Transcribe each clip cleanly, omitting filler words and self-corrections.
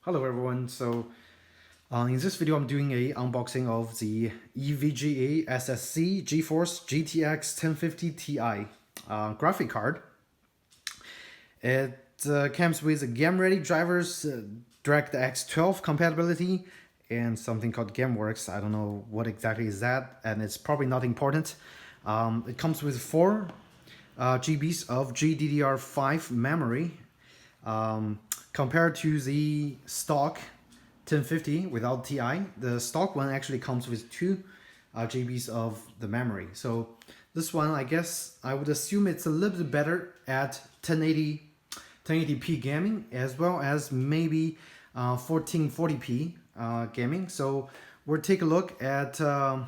Hello everyone. In this video I'm doing a unboxing of the EVGA SSC GeForce GTX 1050 Ti graphic card. It comes with game-ready drivers, DirectX 12 compatibility, and something called GameWorks. I don't know what exactly is that, and it's probably not important. It comes with 4 GBs of GDDR5 memory. Compared to the stock 1050 without Ti, the stock one actually comes with 2 GBs of the memory. So this one, I guess I would assume it's a little bit better at 1080p gaming, as well as maybe 1440p gaming. So we'll take a look at the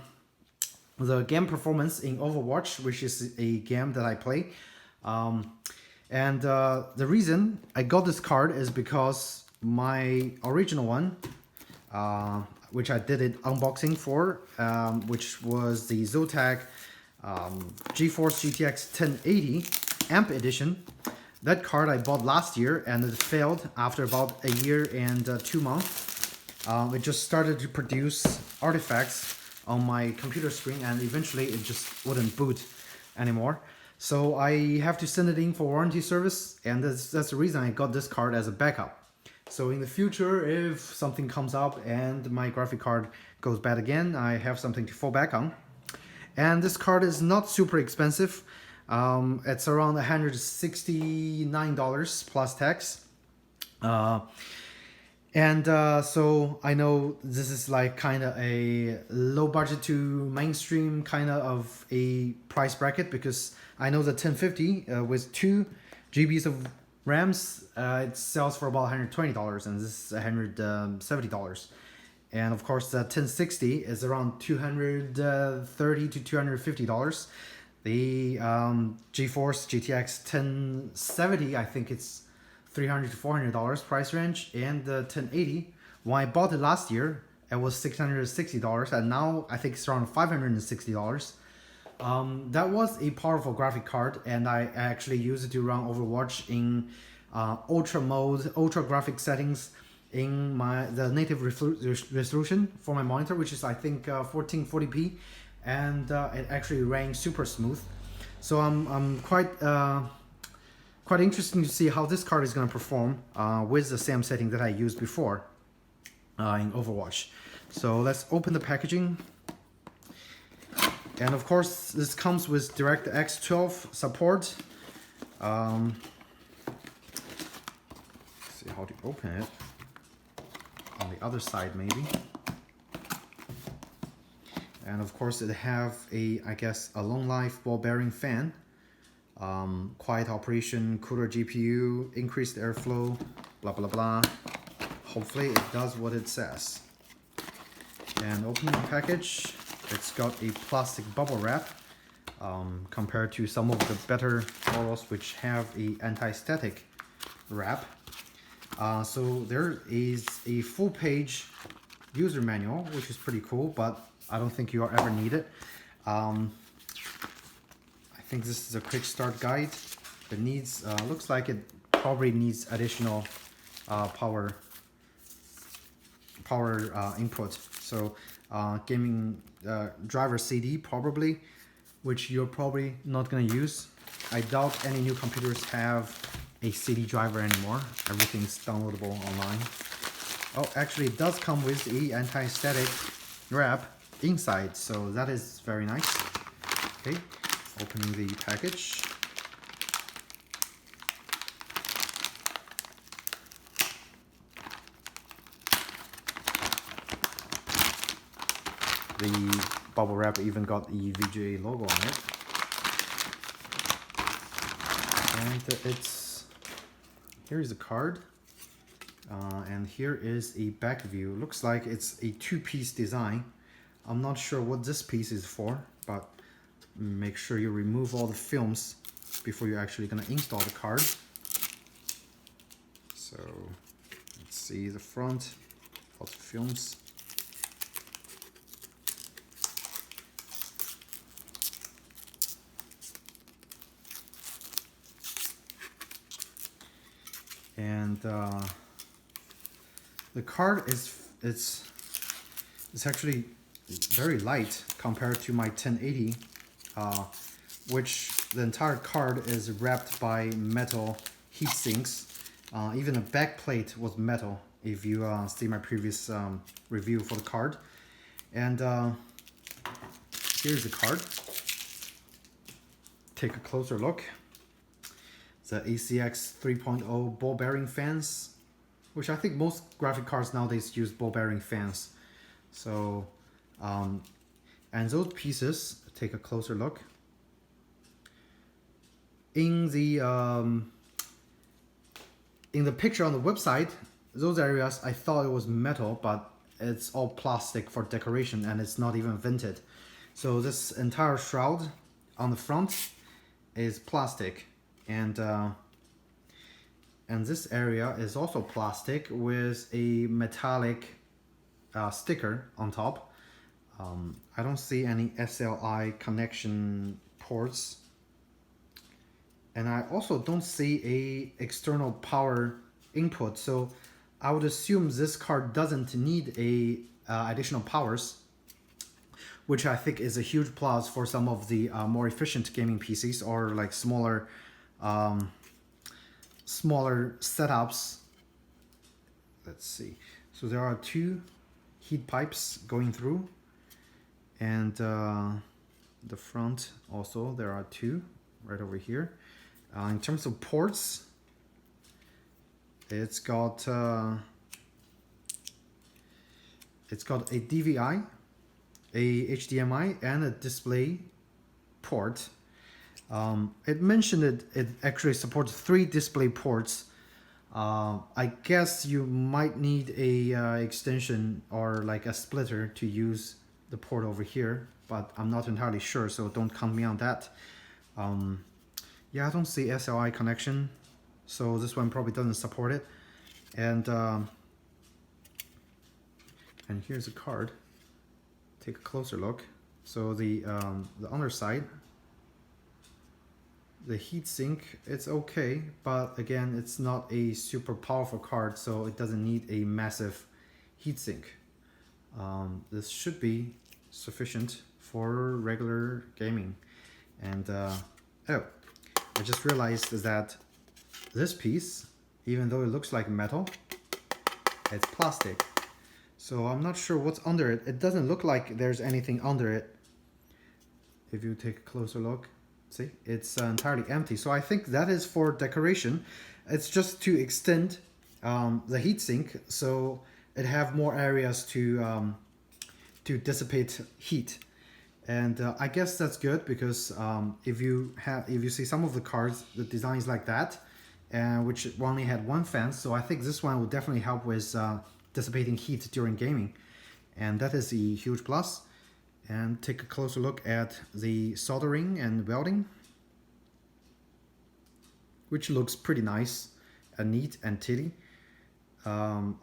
game performance in Overwatch, which is a game that I play. The reason I got this card is because my original one, which I did it unboxing for, which was the Zotac GeForce GTX 1080 AMP edition. That card I bought last year and it failed after about a year and 2 months. It just started to produce artifacts on my computer screen and eventually it just wouldn't boot anymore. So I have to send it in for warranty service, and that's the reason I got this card as a backup. So in the future, if something comes up and my graphic card goes bad again, I have something to fall back on. And this card is not super expensive. It's around $169 plus tax. So I know this is like kind of a low budget to mainstream kind of a price bracket, because I know the 1050 with 2 GBs of RAMs, it sells for about $120 and this is $170. And of course the 1060 is around $230 to $250. The GeForce GTX 1070, I think it's $300 to $400 price range, and the 1080, when I bought it last year, it was $660, and now I think it's around $560. That was a powerful graphic card, and I actually used it to run Overwatch in ultra mode, ultra graphic settings in the native resolution for my monitor, which is I think 1440p, and it actually ran super smooth. So I'm quite interesting to see how this card is going to perform with the same setting that I used before in Overwatch. So let's open the packaging. And of course, this comes with DirectX 12 support. Let's see how to open it. On the other side, maybe. And of course, it have I guess, a long life ball bearing fan. Quiet operation, cooler GPU, increased airflow, blah blah blah. Hopefully it does what it says. And opening the package, it's got a plastic bubble wrap compared to some of the better models which have a anti-static wrap. So there is a full-page user manual, which is pretty cool, but I don't think you'll ever need it. I think this is a quick start guide. It needs, looks like it probably needs additional power input. So gaming driver CD probably, which you're probably not going to use. I doubt any new computers have a CD driver anymore. Everything's downloadable online. Oh, actually it does come with the anti-static wrap inside, so that is very nice. Okay, opening the package. The bubble wrap even got the EVGA logo on it. And here's the card. And here is a back view. Looks like it's a 2-piece design. I'm not sure what this piece is for, but make sure you remove all the films before you're actually gonna install the card. So let's see the front, lots of films. And The card it's actually very light compared to my 1080, which the entire card is wrapped by metal heat sinks. Even the back plate was metal, if you see my previous review for the card. And here's the card. Take a closer look. The ACX 3.0 ball bearing fans, which I think most graphic cards nowadays use ball bearing fans. So, and those pieces, take a closer look. In the picture on the website, those areas I thought it was metal, but it's all plastic for decoration and it's not even vented. So this entire shroud on the front is plastic, and this area is also plastic with a metallic sticker on top. I don't see any SLI connection ports, and I also don't see a external power input, so I would assume this card doesn't need a additional powers, which I think is a huge plus for some of the more efficient gaming PCs or like smaller setups. Let's see. So there are two heat pipes going through, and the front also there are two right over here. In terms of ports, it's got a DVI, a HDMI, and a display port. It mentioned it actually supports 3 display ports. I guess you might need a extension or like a splitter to use the port over here, but I'm not entirely sure, so don't count me on that. Yeah, I don't see SLI connection, so this one probably doesn't support it. And here's a card. Take a closer look. So the underside, the heatsink, it's okay, but again, it's not a super powerful card, so it doesn't need a massive heatsink. This should be sufficient for regular gaming. And oh, I just realized that this piece, even though it looks like metal, it's plastic. So I'm not sure what's under it. It doesn't look like there's anything under it. If you take a closer look, see, it's entirely empty. So I think that is for decoration. It's just to extend the heatsink, so it have more areas to dissipate heat. And I guess that's good, because if you see some of the cards, the design is like that, which only had one fan. So I think this one will definitely help with dissipating heat during gaming, and that is a huge plus. And take a closer look at the soldering and welding, which looks pretty nice and neat and tidy. I'm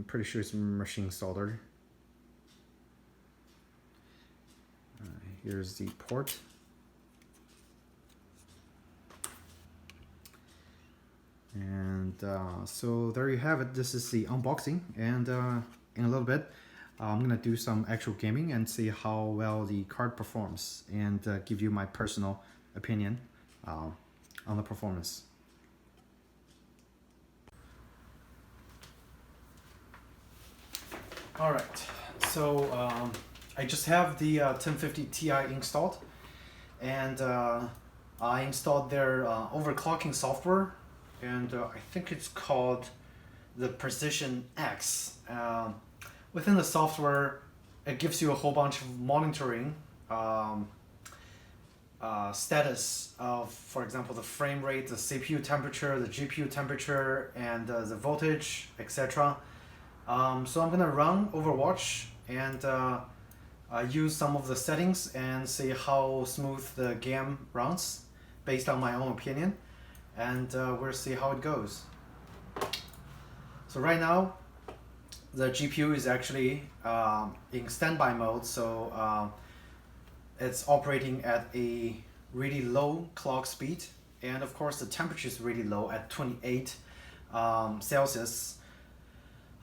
pretty sure it's machine soldered. Here's the port. And so there you have it. This is the unboxing, and in a little bit I'm gonna do some actual gaming and see how well the card performs, and give you my personal opinion on the performance. Alright, so I just have the 1050 Ti installed, and I installed their overclocking software, and I think it's called the Precision X. Within the software, it gives you a whole bunch of monitoring status of, for example, the frame rate, the CPU temperature, the GPU temperature, and the voltage, etc. So I'm gonna run Overwatch and use some of the settings and see how smooth the game runs based on my own opinion, and we'll see how it goes. So right now the GPU is actually in standby mode, so it's operating at a really low clock speed, and of course the temperature is really low at 28 Celsius.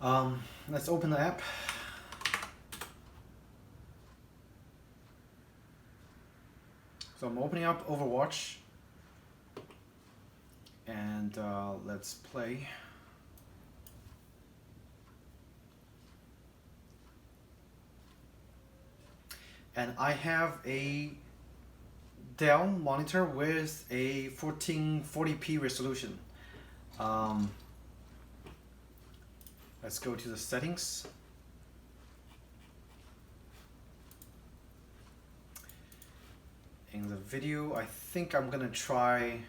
Let's open the app. So I'm opening up Overwatch, and let's play. And I have a Dell monitor with a 1440p resolution. Let's go to the settings. In the video, I think I'm gonna try.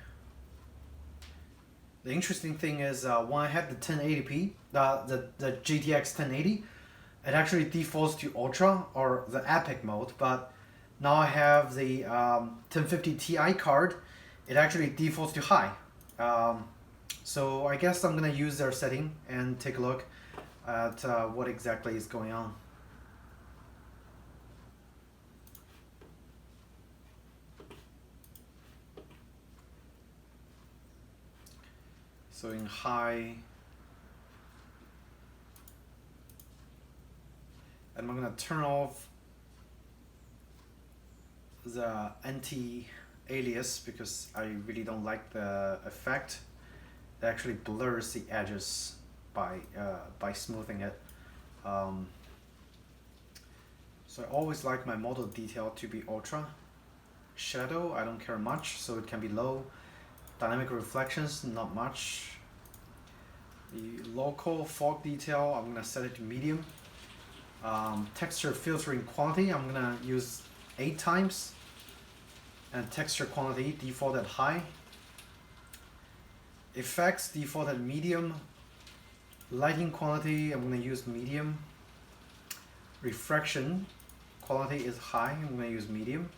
The interesting thing is when I had the 1080p, the GTX 1080, it actually defaults to Ultra or the Epic mode, but now I have the 1050 Ti card, it actually defaults to High. So I guess I'm gonna use their setting and take a look at what exactly is going on. So in High, and I'm gonna turn off the anti-alias because I really don't like the effect. It actually blurs the edges by smoothing it. So I always like my model detail to be ultra. Shadow, I don't care much, so it can be low. Dynamic reflections, not much. The local fog detail, I'm gonna set it to medium. Texture filtering quantity, I'm gonna use 8 times. And texture quantity, default at high. Effects, default at medium. Lighting quality, I'm gonna use medium. Refraction quality is high, I'm gonna use medium.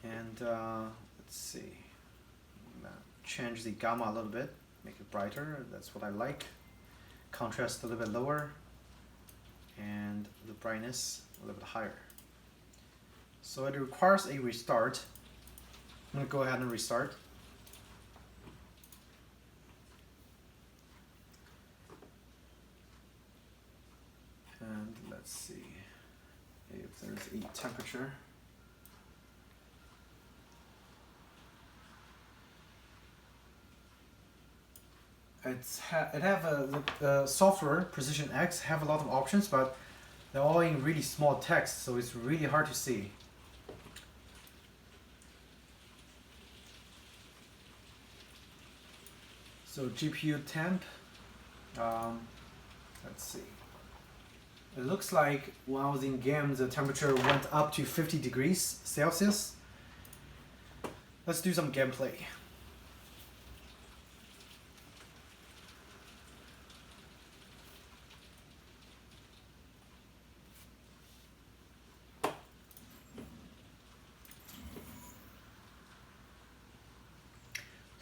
And let's see, I'm gonna change the gamma a little bit, make it brighter, that's what I like. Contrast a little bit lower, and the brightness a little bit higher. So it requires a restart. I'm gonna go ahead and restart. And let's see if there's a temperature. The software Precision X have a lot of options, but they're all in really small text, so it's really hard to see. So GPU temp, let's see. It looks like when I was in game, the temperature went up to 50 degrees Celsius. Let's do some gameplay.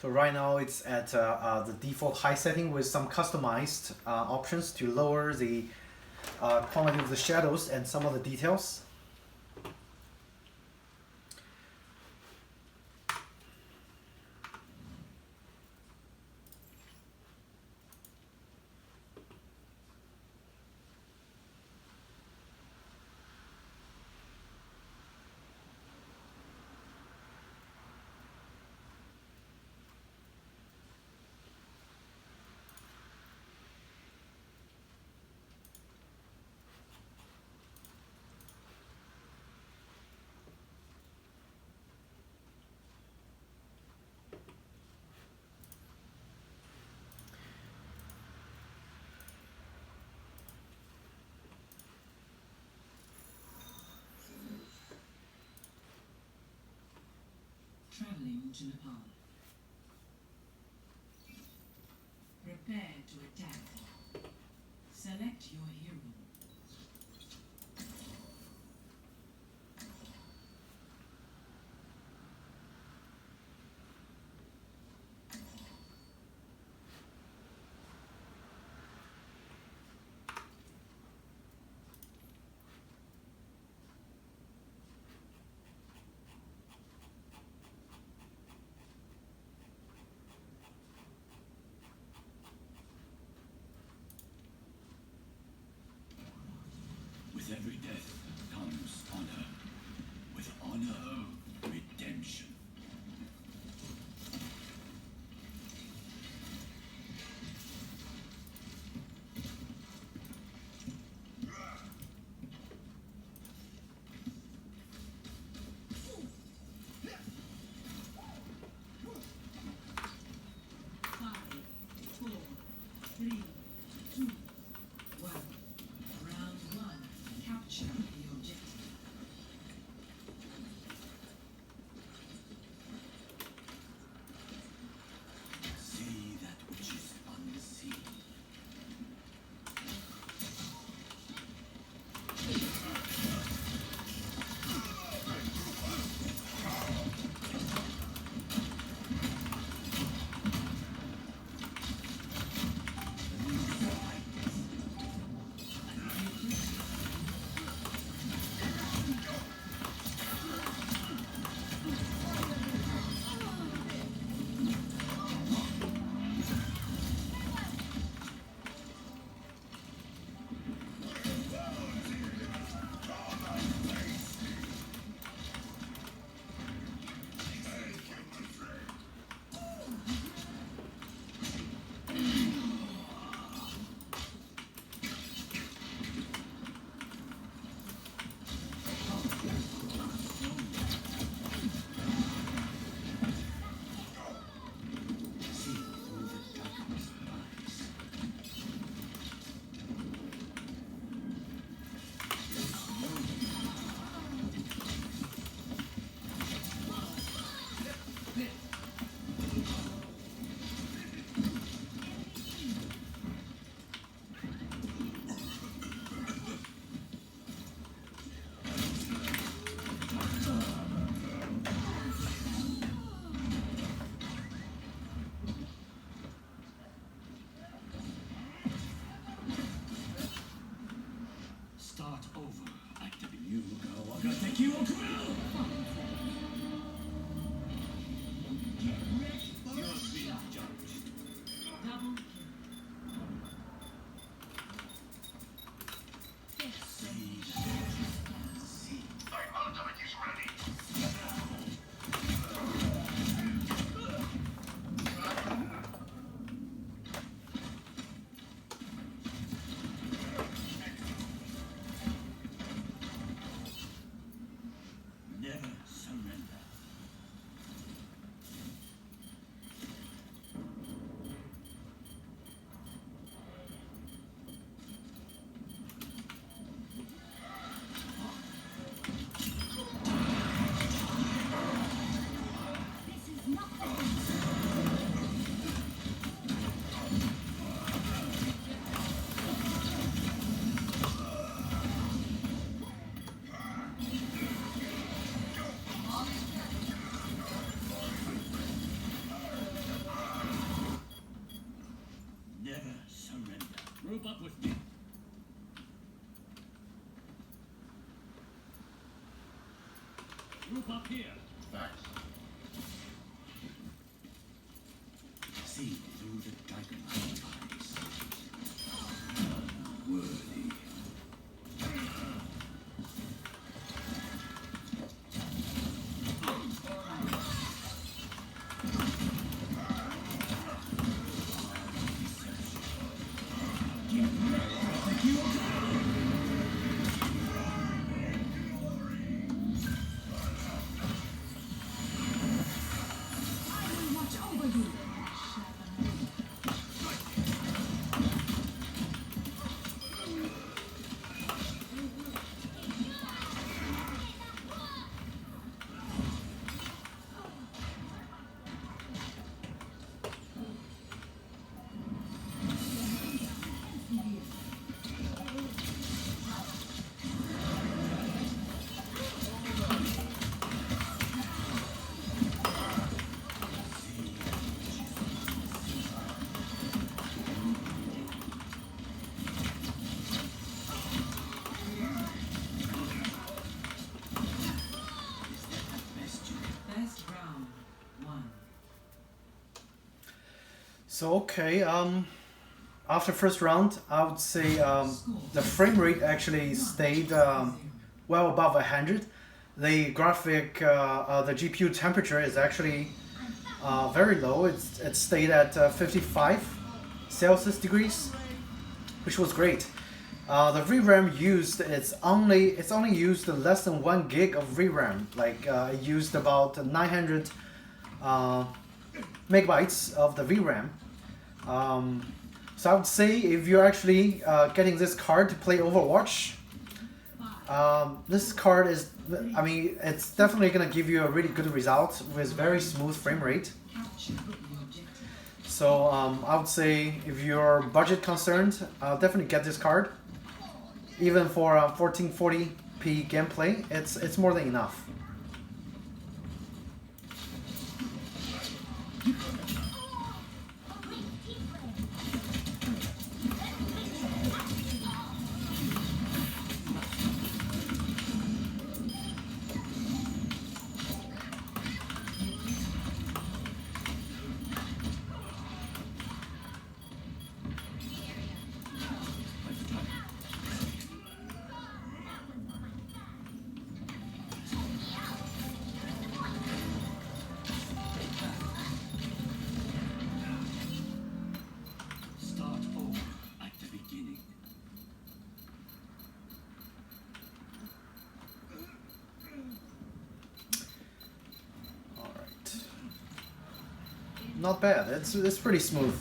So right now it's at the default high setting with some customized options to lower the quality of the shadows and some of the details. Traveling to Nepal. Prepare to attack. Select your hero. Group up with me. Group up here. Thanks. See through the dragon's eyes. Worthy. Best round 1. So okay, after first round, I would say the frame rate actually stayed well above 100. The graphic, the GPU temperature is actually very low. It stayed at 55 Celsius degrees, which was great. The VRAM used it's only used less than 1 gig of VRAM. Like it used about 900 megabytes of the VRAM. So I would say if you're actually getting this card to play Overwatch, this card is, I mean, it's definitely gonna give you a really good result with very smooth frame rate. So I would say if you're budget concerned, definitely get this card. Even for 1440p gameplay, it's more than enough. Start over at the beginning. All right, not bad. It's pretty smooth.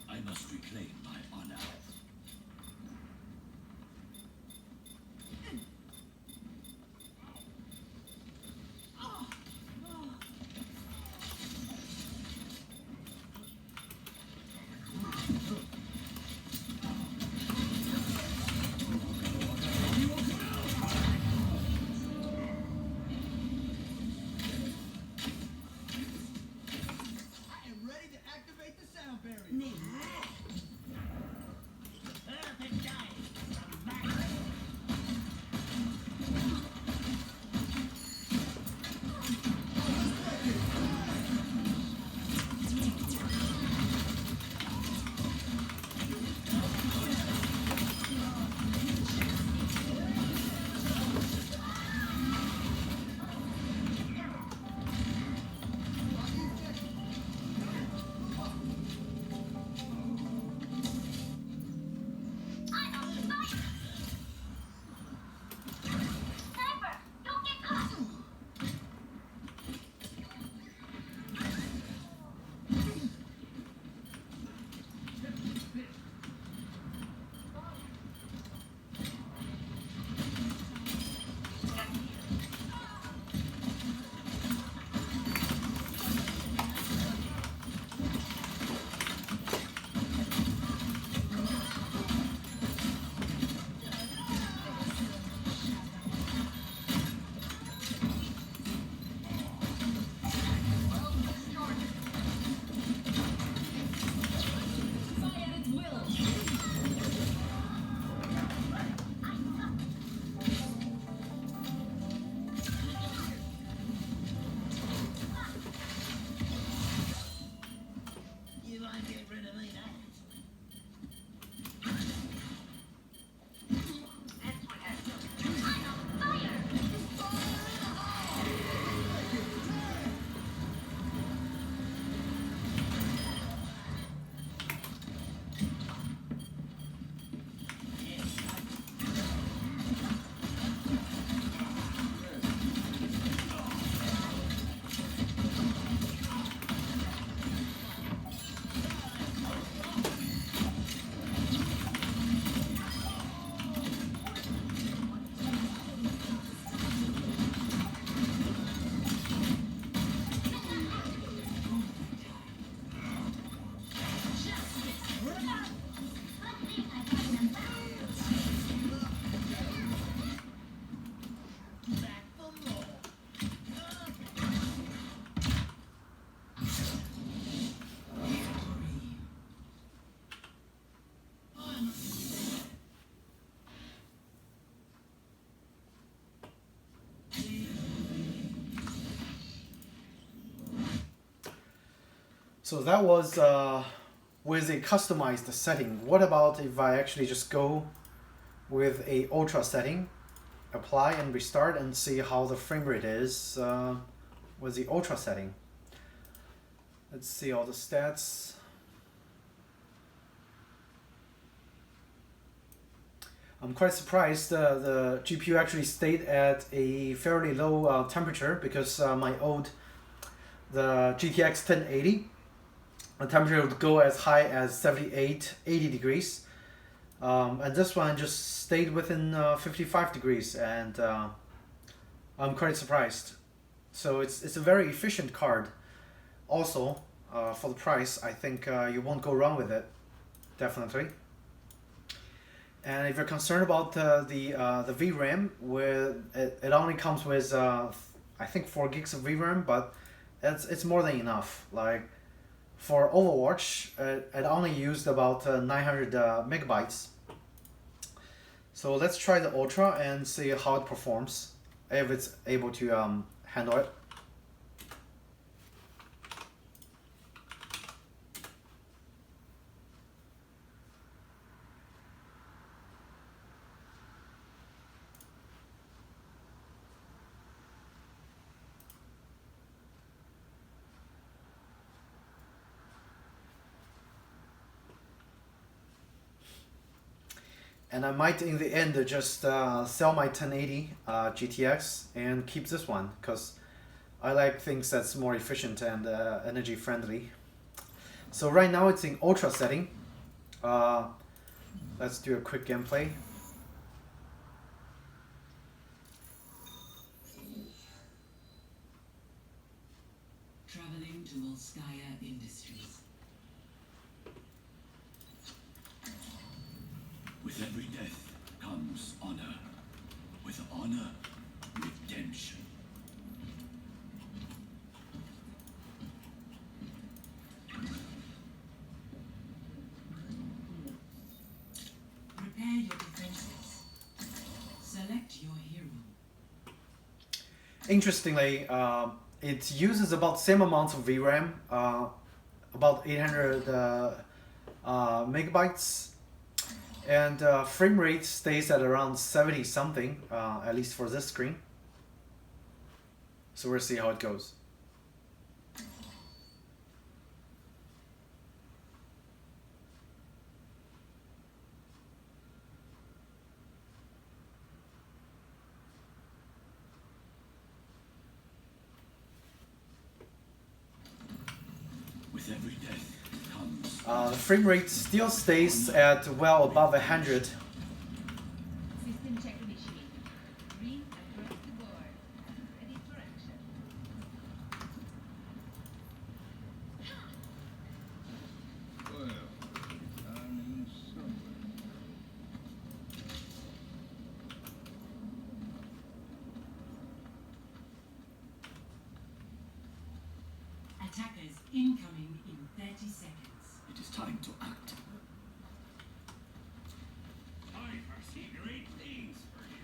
I must reclaim my honor. So that was with a customized setting. What about if I actually just go with a ultra setting, apply and restart, and see how the frame rate is with the ultra setting? Let's see all the stats. I'm quite surprised the GPU actually stayed at a fairly low temperature, because my the GTX 1080, the temperature would go as high as 78, 80 degrees. And this one just stayed within 55 degrees, and I'm quite surprised. So it's a very efficient card. Also, for the price, I think you won't go wrong with it, definitely. And if you're concerned about the VRAM, it only comes with I think 4 gigs of VRAM, but it's more than enough. Like for Overwatch, it only used about 900 megabytes. So let's try the Ultra and see how it performs, if it's able to handle it. And I might in the end just sell my 1080 GTX and keep this one, because I like things that's more efficient and energy friendly. So right now it's in ultra setting. Let's do a quick gameplay. Traveling to Volskaya Industries. With every death comes honor. With honor, redemption. Prepare your defenses. Select your hero. Interestingly, it uses about the same amount of VRAM, about 800 megabytes. And frame rate stays at around 70 something, at least for this screen. So we'll see how it goes. With every death comes The frame rate still stays at well above 100. System check initiated. Read and press the board. Ready for action. Well, I'm somewhere. Attackers incoming in 30 seconds. it is time to act. I foresee great things for you.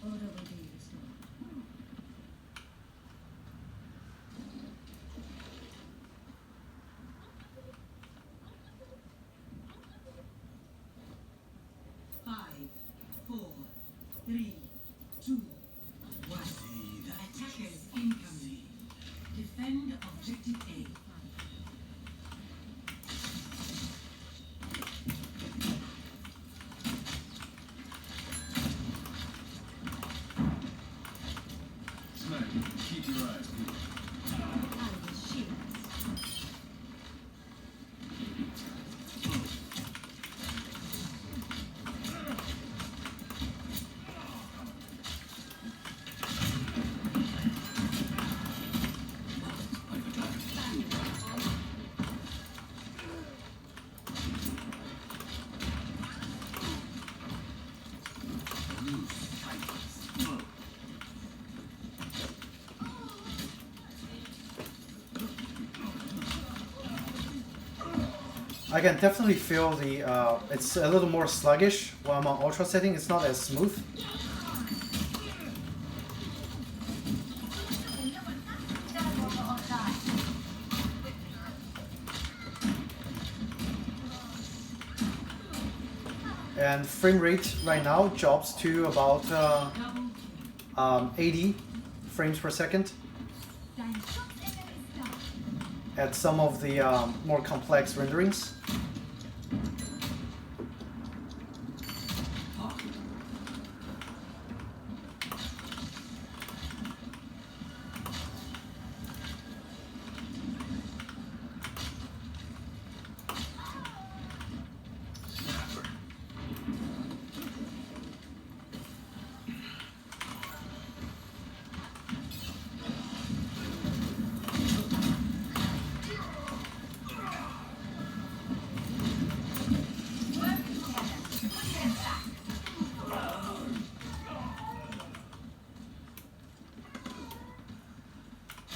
Order will be restored. Five, four, three, two, one. See that Attackers incoming. Defend objective A. Smack, keep your eyes peeled. I will shield. I've attacked. Loose titans. I can definitely feel the it's a little more sluggish while I'm on ultra setting. It's not as smooth. and frame rate right now drops to about Double kill. 80 frames per second Dein Schutzengel ist da. at some of the more complex renderings.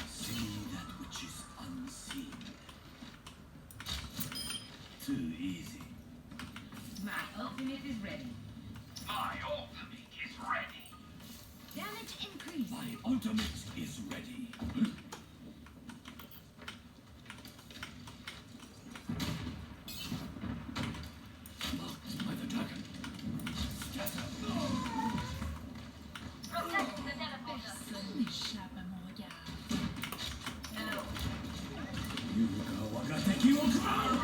See that which is unseen. Too easy. My ultimate is ready. My ultimate is ready. Damage increase. My ultimate is ready. Marked by the dragon. Scatter. Personne n'échappe à mon regard. Yuga Wagateki will come!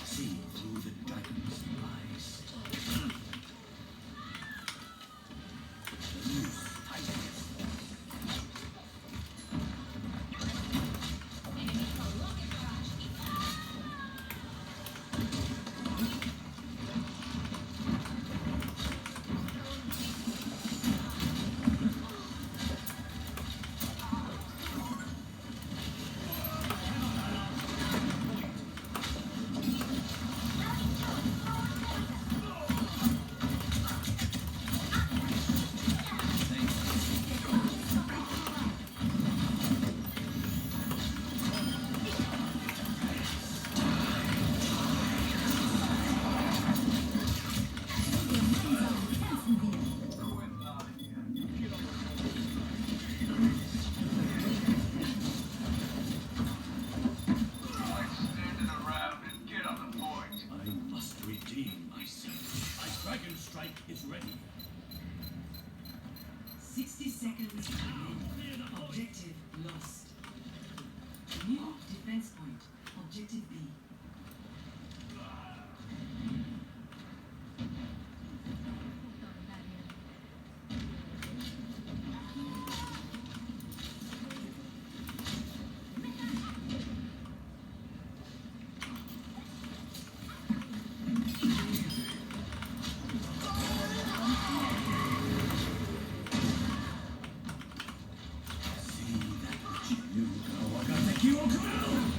See through the dragon's eyes. The loose tigers. Standing around and get on the point. I must redeem myself. My dragon strike is ready. 60 seconds remaining. Objective lost. New defense point. Objective B. See that which Yuga Wagateki will come!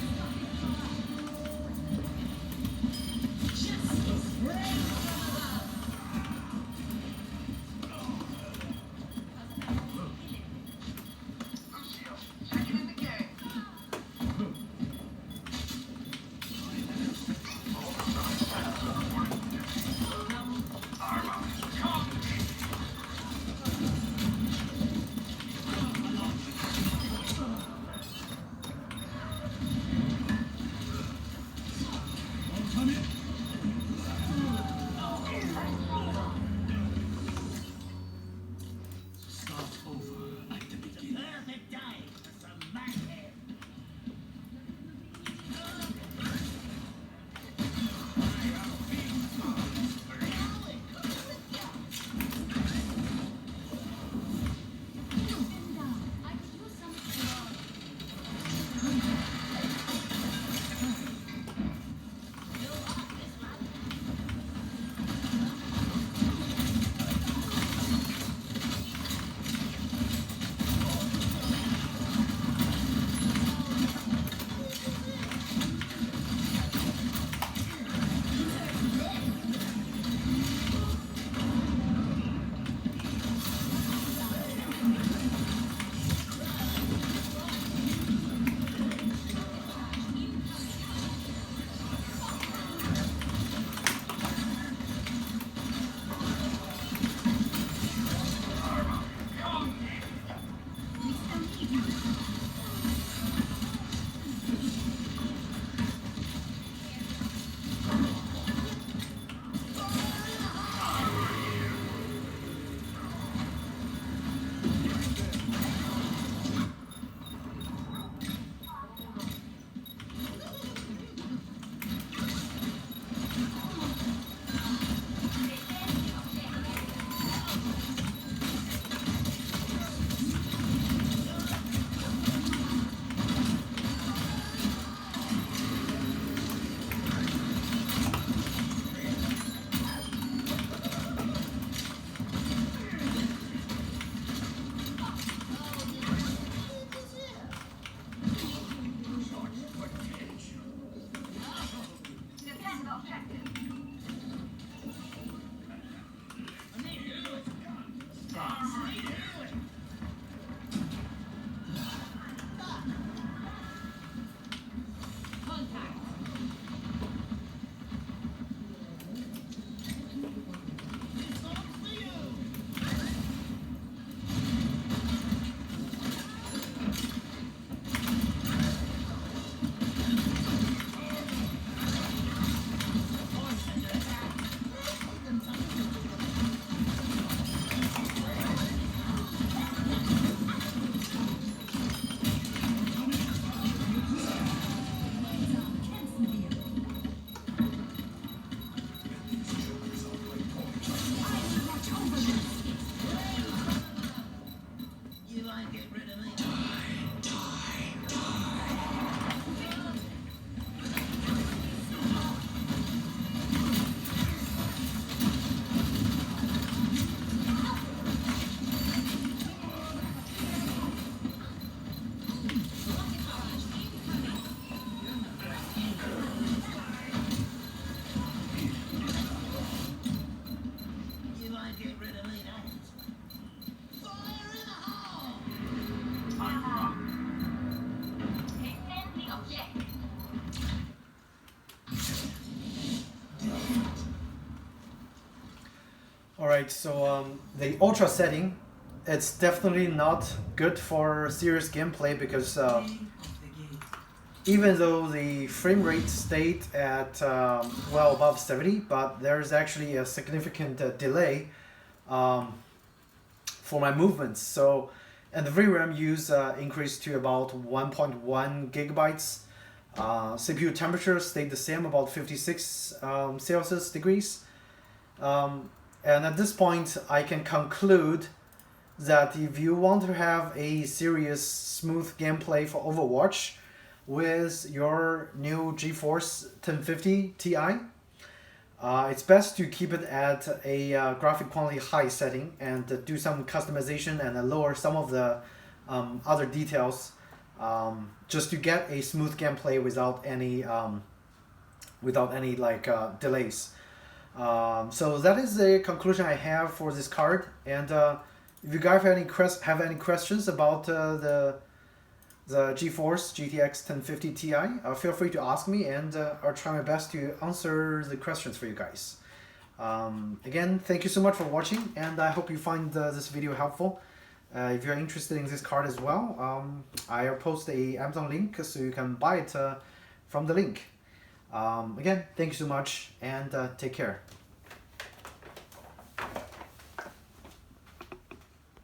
Contact. You like get rid of me? You like get rid of me? Fire in the hole! Timer up. Extend the objective. Alright, so the ultra setting, it's definitely not good for serious gameplay because Name of the game. even though the frame rate stayed at well above 70, but there's actually a significant delay for my movements. So, and the VRAM use increased to about 1.1 gigabytes. CPU temperature stayed the same, about 56 Celsius degrees. And at this point, I can conclude that if you want to have a serious, smooth gameplay for Overwatch with your new GeForce 1050 Ti, it's best to keep it at a graphic quality high setting and do some customization and lower some of the other details just to get a smooth gameplay without any delays. So that is the conclusion I have for this card. And if you guys have any questions about the GeForce GTX 1050 Ti, feel free to ask me, and I'll try my best to answer the questions for you guys. Again, thank you so much for watching, and I hope you find this video helpful. If you're interested in this card as well, I'll post a Amazon link so you can buy it from the link. Again, thank you so much, and take care.